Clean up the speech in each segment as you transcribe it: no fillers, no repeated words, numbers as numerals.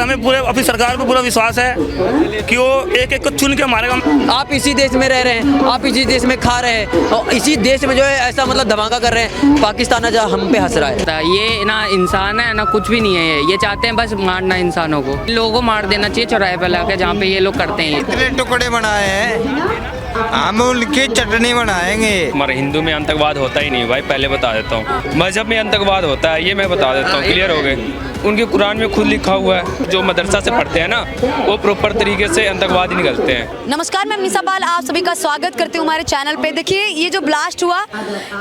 मगर हमें पूरे अपनी सरकार पर पूरा विश्वास है कि वो एक एक को चुन के मारेगा। आप इसी देश में रह रहे हैं, आप इसी देश में खा रहे हैं और इसी देश में जो है ऐसा मतलब धमाका कर रहे हैं, पाकिस्तान जो हम पे हंस रहा है। ये ना इंसान है ना कुछ भी नहीं है, ये चाहते हैं बस मारना इंसानों को। लोगों को मार देना चाहिए चौराहे पर लाकर जहाँ पे ये लोग करते हैं। इतने टुकड़े बनाए हैं, हम उनकी चटनी बनाएंगे। हमारे हिंदू में आतंकवाद होता ही नहीं भाई, पहले बता देता हूँ। मजहब में आतंकवाद होता है ये मैं बता देता हूँ, क्लियर हो गए। उनके कुरान में खुद लिखा हुआ है, जो मदरसा से पढ़ते हैं ना वो प्रॉपर तरीके से आतंकवादी निकलते हैं। नमस्कार, मैं मिसा पाल आप सभी का स्वागत करती हूँ हमारे चैनल पे। देखिए ये जो ब्लास्ट हुआ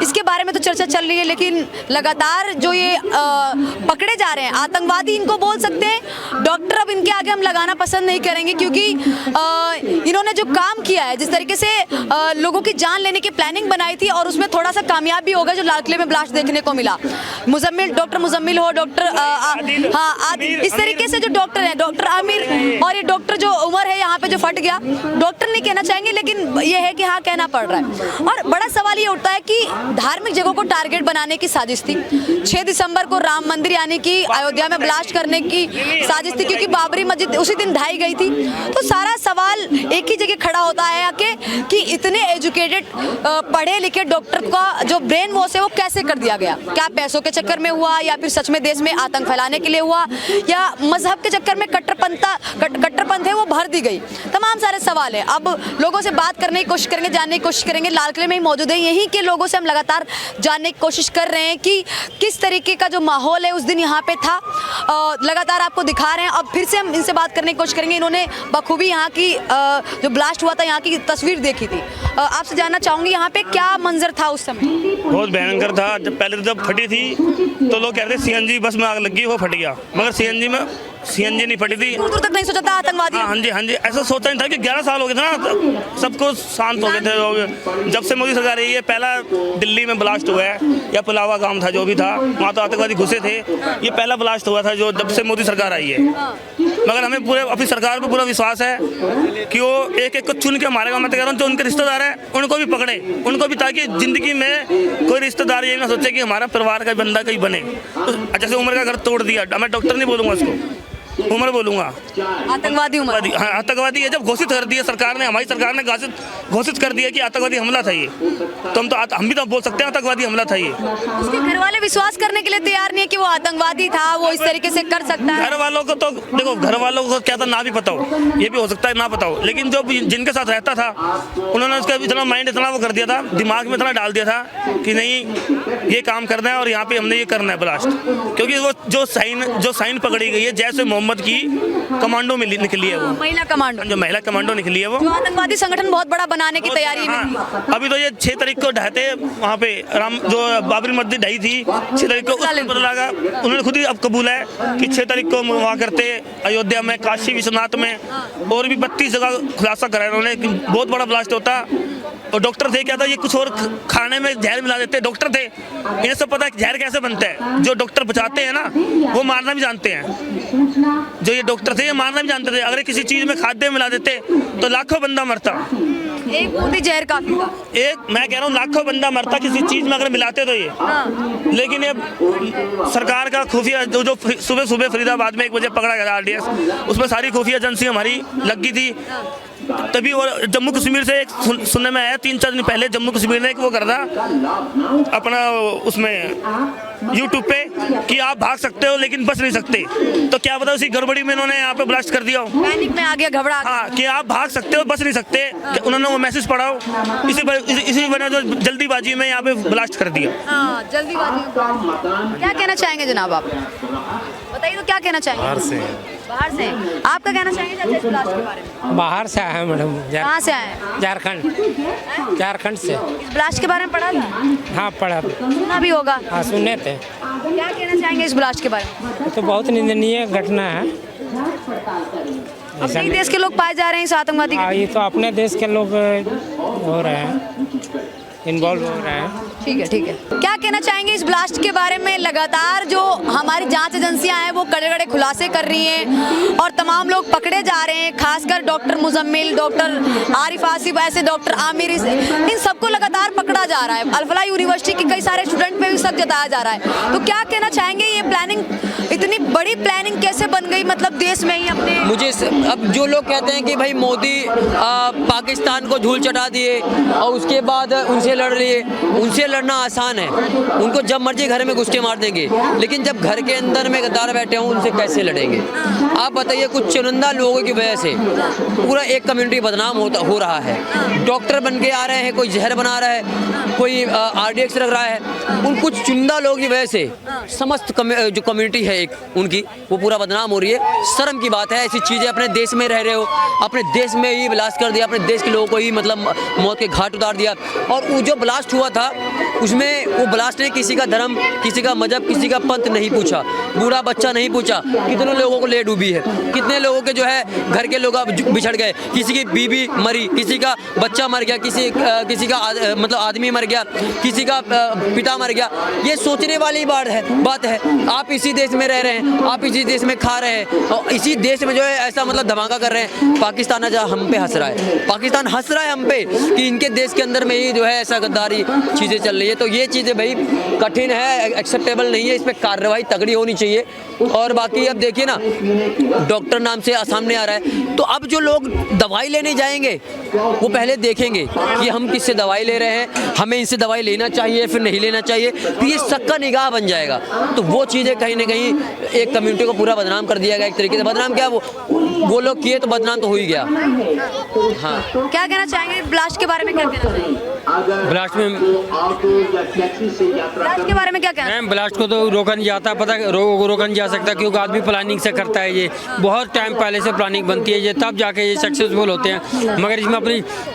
इसके बारे में तो चर्चा चल रही है, लेकिन लगातार जो ये पकड़े जा रहे हैं आतंकवादी इनको बोल सकते हैं। डॉक्टर अब इनके आगे हम लगाना पसंद नहीं करेंगे, क्योंकि इन्होंने जो काम किया है, जिस तरीके से लोगों की जान लेने की प्लानिंग बनाई थी और उसमें थोड़ा सा कामयाब भी हो गया, जो लाल किले में ब्लास्ट देखने को मिला। डॉक्टर मुजम्मिल हो, डॉक्टर इस तरीके से जो डॉक्टर है, डॉक्टर आमिर और ये डॉक्टर जो उमर है यहाँ पे जो फट गया, डॉक्टर नहीं कहना चाहेंगे लेकिन ये है कि हाँ कहना पड़ रहा है। और बड़ा सवाल ये उठता है कि धार्मिक जगहों को टारगेट बनाने की साजिश थी। 6 दिसंबर को राम मंदिर यानी कि अयोध्या में ब्लास्ट करने की साजिश थी, क्योंकि बाबरी मस्जिद उसी दिन ढाई गई थी। तो सारा सवाल एक ही जगह खड़ा होता है कि इतने एजुकेटेड पढ़े लिखे डॉक्टर का जो ब्रेन वॉश है वो कैसे कर दिया गया? क्या पैसों के चक्कर में हुआ, या फिर सच में देश में आतंक फैलाने के लिए हुआ, या मजहब के चक्कर में कट्टरपंथ है वो भर दी गई? तमाम सारे सवाल है। अब लोगों से बात करने की कोशिश करेंगे, जानने की कोशिश करेंगे। लाल किले में ही मौजूद है, यहीं के लोगों से हम लगातार जानने की कोशिश कर रहे हैं कि किस तरीके का जो माहौल है उस दिन यहाँ पे था। लगातार आपको दिखा रहे हैं। अब फिर से हम इनसे बात करने की कोशिश करेंगे। इन्होंने बखूबी यहाँ की जो ब्लास्ट हुआ था यहाँ की तस्वीर देखी थी। आपसे जानना चाहूंगी यहाँ पे क्या मंजर था उस समय? बहुत भयंकर था। पहले जब फटी थी तो लोग कहते सीएनजी बस में आग लगी, वो फट गया, मगर सीएनजी नहीं फटी थी। दूर तक नहीं सोचा था आतंकवादी। हाँ जी, ऐसा सोचा नहीं था कि 11 साल हो गए थे ना, सबको शांत हो गए थे। जब से मोदी सरकार आई है, पहला दिल्ली में ब्लास्ट हुआ है या पुलावा काम था जो भी था, वहाँ तो आतंकवादी घुसे थे। ये पहला ब्लास्ट हुआ था जो जब से मोदी सरकार आई है। मगर हमें पूरे अपनी सरकार पर पूरा विश्वास है कि वो एक एक को चुन के मारेगा। मैं तो कह रहा हूँ जो उनके रिश्तेदार हैं उनको भी पकड़े, उनको भी, ताकि जिंदगी में कोई रिश्तेदार ये ना सोचे कि हमारा परिवार का बंदा कहीं बने। तो जैसे उमर का घर तोड़ दिया, मैं डॉक्टर नहीं बोलूँगा उसको, उमर बोलूंगा, आतंकवादी उमर। हाँ, आतंकवादी है। जब घोषित कर दिया सरकार ने, हमारी सरकार ने घोषित कर दिया कि आतंकवादी हमला था ये, तो हम भी तो बोल सकते हैं आतंकवादी हमला था ये। उसके घर वाले विश्वास करने के लिए तैयार नहीं है कि वो आतंकवादी था, वो इस तरीके से कर सकता है। घर वालों को तो देखो, घर वालों को क्या था ना भी पता हो, ये भी हो सकता है ना पता हो, लेकिन जो जिनके साथ रहता था उन्होंने उसका इतना माइंड इतना वो कर दिया था, दिमाग में इतना डाल दिया था कि नहीं ये काम करना है और यहाँ पे हमने ये करना है ब्लास्ट। क्योंकि वो जो साइन पकड़ी गई है जैसे मोहम्मद की कमांडो में निकली है, वो महिला कमांडो, जो महिला कमांडो निकली है, वो आतंकवादी संगठन बहुत बड़ा बनाने की तैयारी में। हाँ, अभी तो ये 6 तारीख को ढहते वहाँ पे राम जो बाबरी मस्जिद ढही थी 6 तारीख को, पता लगा उन्होंने खुद ही अब कबूल है कि 6 तारीख को वहाँ करते अयोध्या में, काशी विश्वनाथ में और भी 32 जगह खुलासा कराया उन्होंने कि बहुत बड़ा ब्लास्ट होता। और डॉक्टर थे क्या था, ये कुछ और खाने में जहर मिला देते, डॉक्टर थे, इन्हें सब पता है जहर कैसे बनता है। जो डॉक्टर बचाते हैं ना वो मारना भी जानते हैं, जो ये डॉक्टर थे ये मारना भी जानते थे। अगर किसी चीज में खाद्य मिला देते तो लाखों बंदा मरता, एक बूंदी जहर काफी था। मैं कह रहा हूँ लाखों बंदा मरता किसी चीज में अगर मिलाते तो ये। लेकिन ये सरकार का खुफिया जो सुबह फरीदाबाद में 1 बजे पकड़ा गया RDS, उसमें सारी खुफिया एजेंसी हमारी लगी थी तभी। और जम्मू कश्मीर से एक सुनने में आया 3-4 दिन पहले, जम्मू कश्मीर ने एक वो कर रहा अपना उसमें YouTube पे कि आप भाग सकते हो लेकिन बच नहीं सकते। तो क्या पता उसी गड़बड़ी में इन्होंने यहाँ पे ब्लास्ट कर दिया हो, पैनिक में आ गया, घबरा। हाँ, कि आप भाग सकते हो बच नहीं सकते, उन्होंने वो मैसेज पढ़ा हो, इसी वजह जो जल्दीबाजी में यहाँ पे ब्लास्ट कर दिया। हाँ, जल्दीबाजी। क्या कहना चाहेंगे जनाब आप? बताइए तो क्या कहना चाहेंगे? बाहर से आपका कहना चाहेंगे इस ब्लास्ट के बारे में? बाहर से आए हैं मैडम। कहाँ से आए? झारखंड से। इस ब्लास्ट के बारे में पढ़ा था? हाँ पढ़ा, सुना भी होगा। हाँ सुने थे। क्या कहना चाहेंगे इस ब्लास्ट के बारे में? तो बहुत निंदनीय घटना है। अब कई देश के लोग पाए जा रहे हैं इस आतंकवादी ये तो अपने देश के लोग हो रहे हैं। इन्वॉल्व हो रहे हैं। ठीक है। क्या कहना चाहेंगे इस ब्लास्ट के बारे में? लगातार जो हमारी जांच एजेंसियां हैं वो कड़े-कड़े खुलासे कर रही हैं और तमाम लोग पकड़े जा रहे हैं, खासकर डॉक्टर मुजम्मिल, डॉक्टर आरिफ आसिफ, ऐसे डॉक्टर आमिर, इन सबको लगातार पकड़ा जा रहा है। अल-फलाह यूनिवर्सिटी के कई सारे स्टूडेंट पे भी शक जताया जा रहा है। तो क्या कहना चाहेंगे, ये प्लानिंग, इतनी बड़ी प्लानिंग कैसे बन गई, मतलब देश में ही अपने? मुझे अब जो लोग कहते हैं कि भाई मोदी पाकिस्तान को धूल चटा दिए और उसके बाद उनसे लड़ लिए, उनसे लड़ना आसान है, उनको जब मर्जी घर में घुस के मार देंगे, लेकिन जब घर के अंदर में गद्दार बैठे हों उनसे कैसे लड़ेंगे? आप बताइए, कुछ चुनिंदा लोगों की वजह से पूरा एक कम्युनिटी बदनाम हो रहा है। डॉक्टर बन के आ रहे हैं, कोई जहर बना रहा है, कोई RDX रख रहा है, उन कुछ चुनिंदा लोगों की वजह से समस्त जो कम्युनिटी है एक उनकी, वो पूरा बदनाम हो रही है। शर्म की बात है, ऐसी चीज़ें अपने देश में रह रहे हो, अपने देश में ही ब्लास्ट कर दिया, अपने देश के लोगों को ही मतलब मौत के घाट उतार दिया। और वो जो ब्लास्ट हुआ था उसमें वो ब्लास्ट ने किसी का धर्म, किसी का मजहब, किसी का पंथ नहीं पूछा, बूढ़ा बच्चा नहीं पूछा, कितने लोगों को ले डूबी है, कितने लोगों के जो है घर के लोग बिछड़ गए, किसी की बीवी मरी, किसी का बच्चा मर गया, किसी का मतलब आदमी मर गया, किसी का पिता मर गया। ये सोचने वाली बात है। आप इसी देश में रह रहे हैं, आप इसी देश में खा रहे हैं और इसी देश में जो है ऐसा मतलब धमाका कर रहे हैं। पाकिस्तान आज हम पे हंस रहा है, पाकिस्तान हंस रहा है हम पे कि इनके देश के अंदर में ही जो है ऐसा गद्दारी चीज़ें चल रही है। तो ये चीज़ें भाई कठिन है, एक्सेप्टेबल नहीं है, इस पर कार्रवाई तगड़ी होनी चाहिए। और बाकी अब देखिए ना, डॉक्टर नाम से सामने आ रहा है, तो अब जो लोग दवाई लेने जाएंगे वो पहले देखेंगे कि हम किससे दवाई ले रहे हैं, हमें इनसे दवाई लेना चाहिए फिर नहीं लेना चाहिए, तो ये सबका निगाह बन जाएगा। तो वो चीज़ें कहीं ना कहीं एक कम्युनिटी को पूरा बदनाम कर दिया गया एक तरीके से। बदनाम क्या, वो लोग किए तो बदनाम तो हो ही गया। हाँ, क्या कहना चाहेंगे ब्लास्ट के बारे में? क्या कहना चाहेंगे ब्लास्ट के बारे में? क्या कहना? मैम, ब्लास्ट को तो रोका नहीं जाता, पता रोका नहीं जा सकता क्योंकि आदमी प्लानिंग से करता है। ये बहुत टाइम पहले से प्लानिंग बनती है, ये तब जाके ये सक्सेसफुल होते हैं। मगर इसमें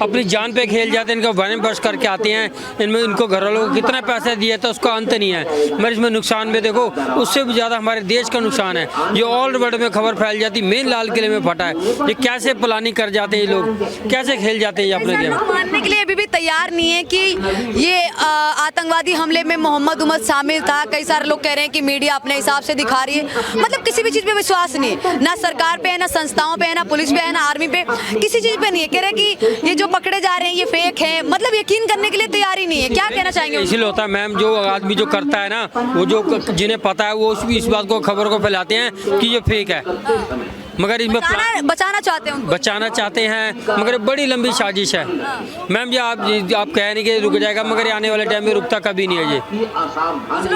अपनी जान पे खेल जाते हैं, इनको बने बस करके आते हैं। इनमें इनको घर वालों को कितना पैसा दिया था उसका अंत नहीं है, मगर इसमें नुकसान भी देखो, उससे भी ज़्यादा हमारे देश का नुकसान है। ये ऑल वर्ल्ड में खबर फैल जाती, मेन लाल किले में फटा है। ये कैसे प्लानिंग कर जाते हैं, ये लोग कैसे खेल जाते हैं अपने गेम। मानने के लिए अभी भी तैयार नहीं है कि ये आतंकवादी हमले में मोहम्मद उमर शामिल था। कई सारे लोग कह रहे हैं कि मीडिया अपने हिसाब से दिखा रही है, मतलब किसी भी चीज़ पे विश्वास नहीं है, ना सरकार पे है, ना संस्थाओं पे है, ना पुलिस पे है, ना आर्मी पे, किसी चीज़ पे नहीं है। कह रहे हैं कि ये जो पकड़े जा रहे हैं ये फेक है, मतलब यकीन करने के लिए तैयार ही नहीं है। क्या कहना चाहेंगे? इसीलिए होता है मैम, जो आदमी जो करता है ना, वो जो जिन्हें पता है वो इस बात को खबर को फैलाते हैं कि ये फेक है, मगर इसमें बचाना चाहते हैं, बचाना चाहते हैं, मगर बड़ी लंबी साजिश है मैम। ये आप कह नहीं कि रुक जाएगा, मगर आने वाले टाइम में रुकता कभी नहीं है ये,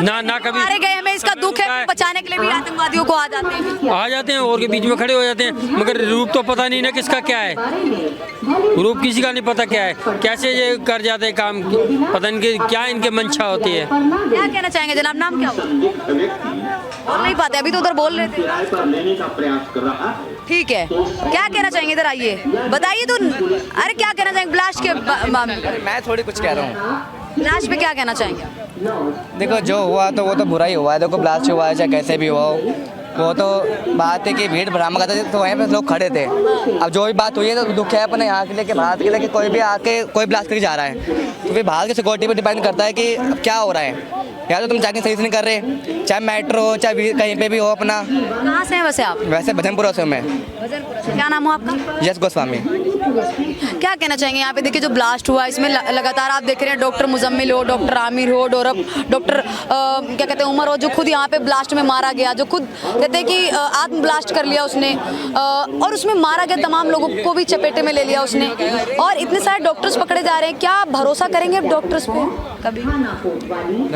ना कभी। मारे गए हमें इसका दुख है, बचाने के लिए भी आतंकवादियों को आ जाते हैं और के बीच में खड़े हो जाते हैं, मगर रूप तो पता नहीं ना किसका क्या है, रूप किसी का नहीं पता क्या है, कैसे ये कर जाते हैं काम, पता नहीं क्या इनके मंशा होती है। क्या कहना चाहेंगे जनाब? नाम क्या होगा? नहीं पाते, अभी तो उधर बोल रहे थे। ठीक है, क्या कहना चाहेंगे? इधर आइए, बताइए तो। अरे क्या कहना चाहेंगे ब्लास्ट के मामले में? मैं थोड़ी कुछ कह रहा हूँ। ब्लास्ट पे क्या कहना चाहेंगे? देखो, जो हुआ तो वो तो बुरा ही हुआ है। देखो, ब्लास्ट हुआ है चाहे कैसे भी हुआ हो, वो तो बात है कि भीड़ भड़ामा करते थे तो वहीं पे लोग खड़े थे। अब जो भी बात हुई है तो दुख है अपने यहाँ के लिए कि भारत के लिए कि कोई भी आके कोई ब्लास्ट करके जा रहा है, तो फिर भारत की सिक्योरिटी पर डिपेंड करता है कि क्या हो रहा है। या तो तुम जाके सही से नहीं कर रहे, चाहे मेट्रो हो चाहे कहीं पे भी हो अपना। कहाँ से हैं वैसे आप? वैसे भजनपुरा से मैं। क्या नाम हो आपका? यश गोस्वामी। क्या कहना चाहेंगे? यहाँ पे देखिए जो ब्लास्ट हुआ इसमें लगातार आप देख रहे हैं डॉक्टर मुजम्मिल हो, डॉक्टर आमिर हो, डॉक्टर क्या कहते हैं उमर हो, जो खुद यहाँ पे ब्लास्ट में मारा गया, जो खुद कहते हैं कि आत्म ब्लास्ट कर लिया उसने, और उसमें मारा गया, तमाम लोगों को भी चपेटे में ले लिया उसने, और इतने सारे डॉक्टर्स पकड़े जा रहे हैं। क्या भरोसा करेंगे अब डॉक्टर्स पे कभी?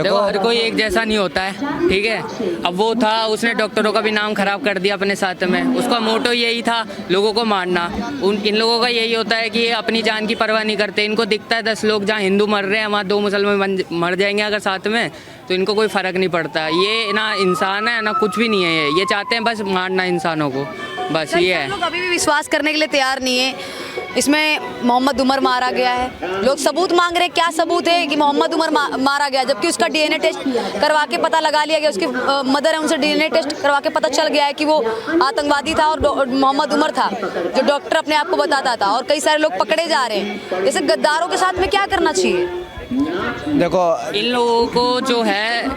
देखो, हर कोई एक जैसा नहीं होता है, ठीक है। अब वो था, उसने डॉक्टरों का भी नाम खराब कर दिया अपने साथ में, उसका मोटो यही था लोगों को मारना। इन लोगों का यही होता है कि ये अपनी जान की परवाह नहीं करते। इनको दिखता है 10 लोग जहाँ हिंदू मर रहे हैं वहाँ 2 मुसलमान मर जाएंगे अगर साथ में, तो इनको कोई फ़र्क नहीं पड़ता। ये ना इंसान है ना कुछ भी नहीं है, ये चाहते हैं बस मारना इंसानों को, बस ये है। लोग अभी भी विश्वास करने के लिए तैयार नहीं है। इसमें मोहम्मद उमर मारा गया है, लोग सबूत मांग रहे हैं। क्या सबूत है कि मोहम्मद उमर मारा गया, जबकि उसका DNA टेस्ट करवा के पता लगा लिया गया, उसकी मदर है उनसे DNA टेस्ट करवा के पता चल गया है कि वो आतंकवादी था और मोहम्मद उमर था जो डॉक्टर अपने आप को बताता था, और कई सारे लोग पकड़े जा रहे हैं। जैसे गद्दारों के साथ में क्या करना चाहिए? देखो इन लोगों को जो है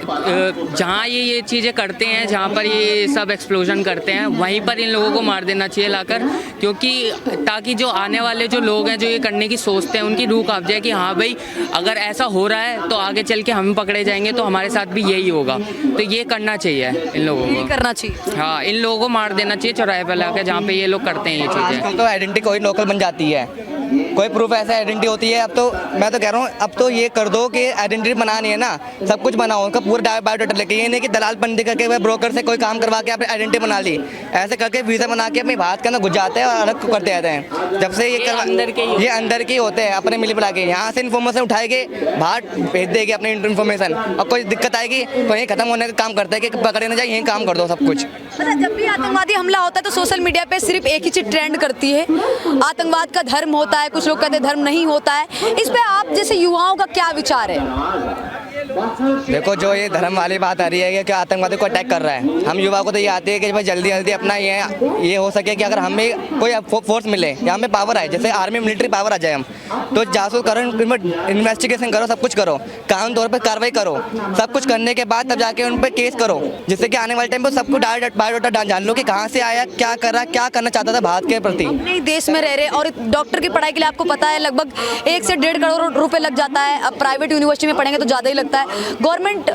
जहाँ ये चीज़ें करते हैं, जहाँ पर ये सब एक्सप्लोजन करते हैं, वहीं पर इन लोगों को मार देना चाहिए लाकर, क्योंकि ताकि जो आने वाले जो लोग हैं जो ये करने की सोचते हैं उनकी रूह कांप जाए कि हाँ भाई अगर ऐसा हो रहा है तो आगे चल के हम पकड़े जाएंगे तो हमारे साथ भी यही होगा। तो ये करना चाहिए इन लोगों यही को, करना चाहिए। हाँ इन लोगों को मार देना चाहिए चौराहे पर लाकर जहाँ पे ये लोग करते हैं ये चीज़ें। आजकल तो आइडेंटिटी कोई लोकल बन जाती है, कोई प्रूफ ऐसा आइडेंटिटी होती है। अब तो मैं तो कह रहा हूँ अब तो ये कर दो कि आइडेंटिटी बनानी है ना, सब कुछ बनाओ, उनका पूरा बायोडाटा लेके, ये नहीं कि दलाल बंदी करके वह ब्रोकर से कोई काम करवा के आपने आइडेंटिटी बना ली, ऐसे करके वीज़ा बना के अपने भारत के अंदर घुस जाते हैं और अलग करते रहते हैं। जब से ये अंदर के होते हैं अपने मिली बुला के, यहाँ से इन्फॉर्मेशन उठाएंगे बाहर भेज देगी अपनी इन्फॉर्मेशन, और कोई दिक्कत आएगी तो यहीं खत्म होने का काम करते हैं कि पकड़े ना जाए, यहीं काम कर दो सब कुछ। अच्छा, जब भी आतंकवादी हमला होता है तो सोशल मीडिया पे सिर्फ एक ही चीज ट्रेंड करती है, आतंकवाद का धर्म होता है, कुछ लोग कहते हैं धर्म नहीं होता है। इस पे आप जैसे युवाओं का क्या विचार है? देखो जो ये धर्म वाली बात आ रही है कि आतंकवादी को अटैक कर रहा है, हम युवा को तो ये आती है कि भाई जल्दी जल्दी अपना ये हो सके कि अगर हमें कोई फोर्स मिले या हमें पावर आए, जैसे आर्मी मिलिट्री पावर आ जाए, हम तो जासूस करो, इन्वेस्टिगेशन करो, सब कुछ करो, कानून तौर पर कार्रवाई करो, सब कुछ करने के बाद तब जाके उन पर केस करो, जिससे कि आने वाले टाइम पर सबको बायोडाटा जान लो कि कहाँ से आया, क्या कर रहा, क्या करना चाहता था भारत के प्रति। अपने देश में रह रहे और डॉक्टर की पढ़ाई के लिए आपको पता है लगभग 1 से 1.5 करोड़ रुपए लग जाता है। अब प्राइवेट यूनिवर्सिटी में पढ़ेंगे तो ज़्यादा ही लगता है। गवर्नमेंट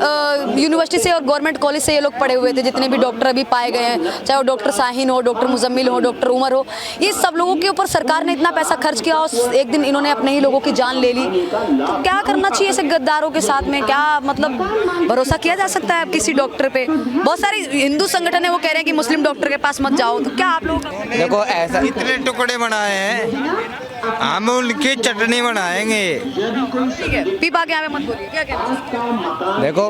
यूनिवर्सिटी से और गवर्नमेंट कॉलेज से ये लोग पढ़े हुए थे, जितने भी डॉक्टर अभी पाए गए हैं, चाहे वो डॉक्टर शाहीन हो, डॉक्टर मुजम्मिल हो, डॉक्टर उमर हो, ये सब लोगों के ऊपर सरकार ने इतना पैसा खर्च किया और एक दिन इन्होंने अपने ही लोगों की जान ले ली। तो क्या करना चाहिए ऐसे गद्दारों के साथ में? क्या मतलब भरोसा किया जा सकता है किसी डॉक्टर पे? बहुत सारे हिंदू संगठन है वो कह रहे हैं कि मुस्लिम डॉक्टर के पास मत जाओ, तो क्या आप लोग? देखो ऐसा इतने टुकड़े बनाए हैं, हम उनकी चटनी बनाएंगे। ठीक है, पी पा के यहाँ पे मत बोलिए, क्या कहना? देखो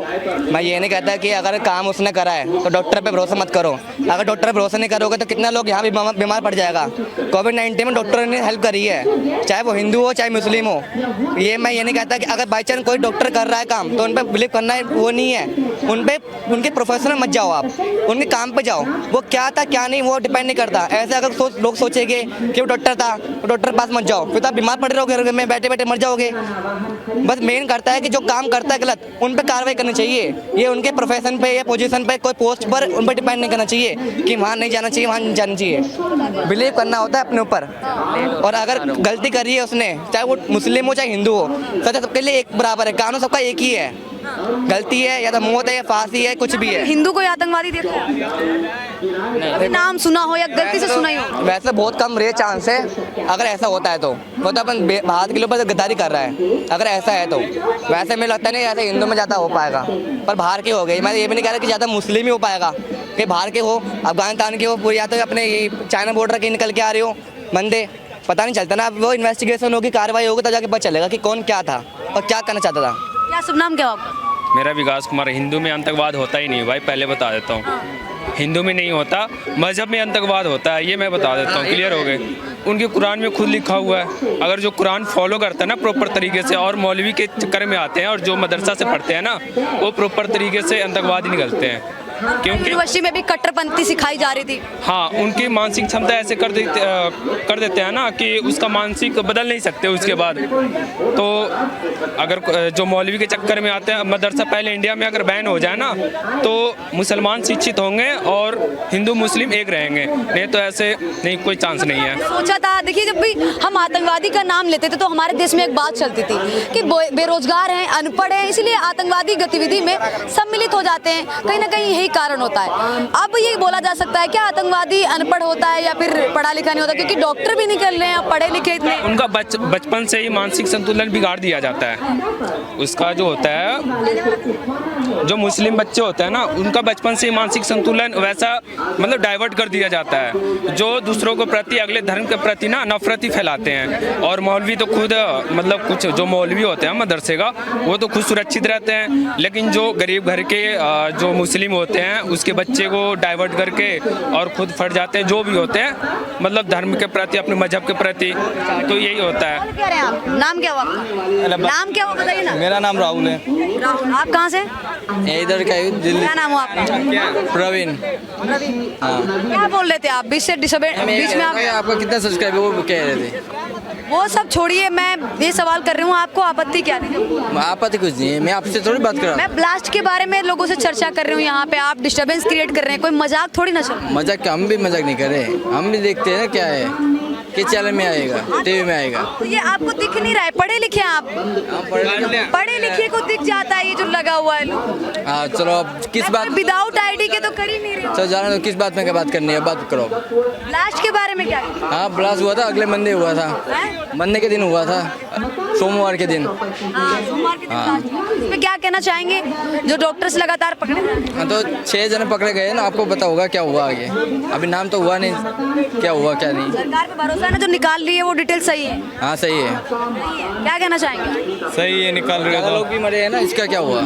मैं ये नहीं कहता कि अगर काम उसने करा है तो डॉक्टर पे भरोसा मत करो, अगर डॉक्टर पे भरोसा नहीं करोगे तो कितना लोग यहाँ भी बीमार पड़ जाएगा। कोविड-19 में डॉक्टर ने हेल्प करी है, चाहे वो हिंदू हो चाहे मुस्लिम हो। ये मैं ये नहीं कहता कि अगर बाई चांस कोई डॉक्टर कर रहा है काम तो उन पर बिलीव करना वो नहीं है, उन पर उनके प्रोफेशन में मत जाओ, आप उनके काम पे जाओ, वो क्या था क्या नहीं वो डिपेंड नहीं करता। ऐसे अगर लोग सोचेंगे कि वो डॉक्टर था तो डॉक्टर के पास मत जाओ, फिर तो आप बीमार पड़ रहे हो घर में बैठे बैठे मर जाओगे। बस मेन करता है कि जो काम करता है गलत उन पर कार्रवाई करनी चाहिए, ये उनके प्रोफेशन पे या पोजीशन पे कोई पोस्ट पर उन पर डिपेंड नहीं करना चाहिए कि वहाँ नहीं जाना चाहिए, वहाँ नहीं जाना चाहिए। बिलीव करना होता है अपने ऊपर, और अगर गलती करी है उसने, चाहे वो मुस्लिम हो चाहे हिंदू हो, सजा सबके लिए एक बराबर है, कानून सबका एक ही है। गलती है या तो मौत है या फांसी है, कुछ भी है। हिंदू को आतंकवादी देखा है? नाम सुना हो या गलती से सुना ही हो? वैसे बहुत कम रेयर चांस है, अगर ऐसा होता है तो वो तो अपन भारत के लोग पर गद्दारी कर रहा है, अगर ऐसा है तो। वैसे मुझे लगता नहीं ऐसे हिंदू में ज़्यादा हो पाएगा, पर बाहर के हो गई। मैं ये भी नहीं कह रहा कि ज़्यादा मुस्लिम ही हो पाएगा, कि बाहर के हो, अफगानिस्तान के हो, या तो अपने ये चाइना बॉर्डर के निकल के आ रहे हो बंदे, पता नहीं चलता ना। अब वो इन्वेस्टिगेशन होगी, कार्रवाई होगी, तब जाके पता चलेगा कि कौन क्या था और क्या करना चाहता था। क्या शुभ नाम क्या आपका? मेरा विकास कुमार। हिंदू में आतंकवाद होता ही नहीं भाई, पहले बता देता हूँ, हिंदू में नहीं होता, मजहब में आतंकवाद होता है, ये मैं बता देता हूँ, क्लियर हो गए। उनके कुरान में खुद लिखा हुआ है, अगर जो कुरान फॉलो करता है ना प्रॉपर तरीके से, और मौलवी के चक्कर में आते हैं और जो मदरसा से पढ़ते हैं ना, वो प्रॉपर तरीके से आतंकवादी निकलते हैं। क्योंकि यूनिवर्सिटी में भी कट्टरपंथी सिखाई जा रही थी। हाँ, उनकी मानसिक क्षमता ऐसे कर देते हैं ना कि उसका मानसिक बदल नहीं सकते उसके बाद। तो अगर जो मौलवी के चक्कर में आते हैं, मदरसा पहले इंडिया में अगर बैन हो जाए ना तो मुसलमान शिक्षित होंगे और हिंदू मुस्लिम एक रहेंगे, नहीं तो ऐसे नहीं, कोई चांस नहीं है। सोचा था, देखिए जब भी हम आतंकवादी का नाम लेते थे तो हमारे देश में एक बात चलती थी कि बेरोजगार हैं, अनपढ़ हैं, इसलिए आतंकवादी गतिविधि में सम्मिलित हो जाते हैं, कहीं ना कहीं यही कारण होता है। अब ये बोला जा सकता है क्या आतंकवादी अनपढ़ होता है या फिर पढ़ा लिखा नहीं होता? क्योंकि डॉक्टर भी निकल रहे हैं पढ़े लिखे इतने। उनका बचपन से ही मानसिक संतुलन बिगाड़ दिया जाता है। उसका जो होता है, जो मुस्लिम बच्चे होते हैं ना, उनका बचपन से ही मानसिक संतुलन वैसा मतलब डाइवर्ट कर दिया जाता है, जो दूसरों को प्रति, अगले धर्म के प्रति ना नफरत ही फैलाते हैं। और मौलवी तो खुद मतलब कुछ जो मौलवी होते हैं मदरसे का, वो तो खुद सुरक्षित रहते हैं, लेकिन जो गरीब घर के जो मुस्लिम होते होते हैं उसके बच्चे को डाइवर्ट करके और खुद फट जाते हैं, जो भी होते हैं मतलब धर्म के प्रति, अपने मजहब के प्रति, तो यही होता है। क्या रहे हैं आप? नाम क्या हुआ आपका? नाम क्या हुआ बताइए ना। मेरा नाम राहुल है, राहुल, आप कहाँ से? इधर का ही दिल्ली। क्या नाम हुआ आपका? प्रवीण। क्या बोल रहे थे आप? बीच में आप आपका कितना सब्सक्राइबर वो कह रहे थे? वो सब छोड़िए, मैं ये सवाल कर रही हूँ, आपको आपत्ति क्या थी? आपत्ति कुछ नहीं है, मैं आपसे थोड़ी बात कर रहा मैं ब्लास्ट के बारे में लोगों से चर्चा कर रही हूँ यहाँ पे, आप डिस्टरबेंस क्रिएट कर रहे हैं, कोई मजाक थोड़ी ना चल रहा है। हूँ। मजाक, हम भी मजाक नहीं कर रहे, हम भी देखते हैं ना क्या है, किस चैनल में आएगा, टीवी में आएगा। तो ये आपको दिख नहीं रहा है, पढ़े लिखे हैं आप? पढ़े लिखे को दिख जाता है ये जो लगा हुआ है। हाँ चलो, अब किस बात, विदाउट आईडी के तो कर ही नहीं रहे। चलो जाना तो किस बात में क्या बात करनी है, बात करो। ब्लास्ट के बारे में क्या? हाँ ब्लास्ट हुआ था, अगले मंडे हुआ था, मंडे के दिन हुआ था, सोमवार के दिन। सोमवार के दिन blast हुआ। इसमें क्या कहना चाहेंगे जो डॉक्टर्स लगातार पकड़े जा रहे हैं? हाँ तो 6 जने पकड़े गए ना, आपको पता होगा क्या हुआ आगे, अभी नाम तो हुआ नहीं, क्या हुआ क्या नहीं। सरकार पे भरोसा है ना, जो निकाल रही है वो डिटेल सही है? हाँ सही है, क्या कहना चाहेंगे? सही है, निकाल रहे ज़्यादा लोग भी मरे हैं ना, इसका क्या हुआ?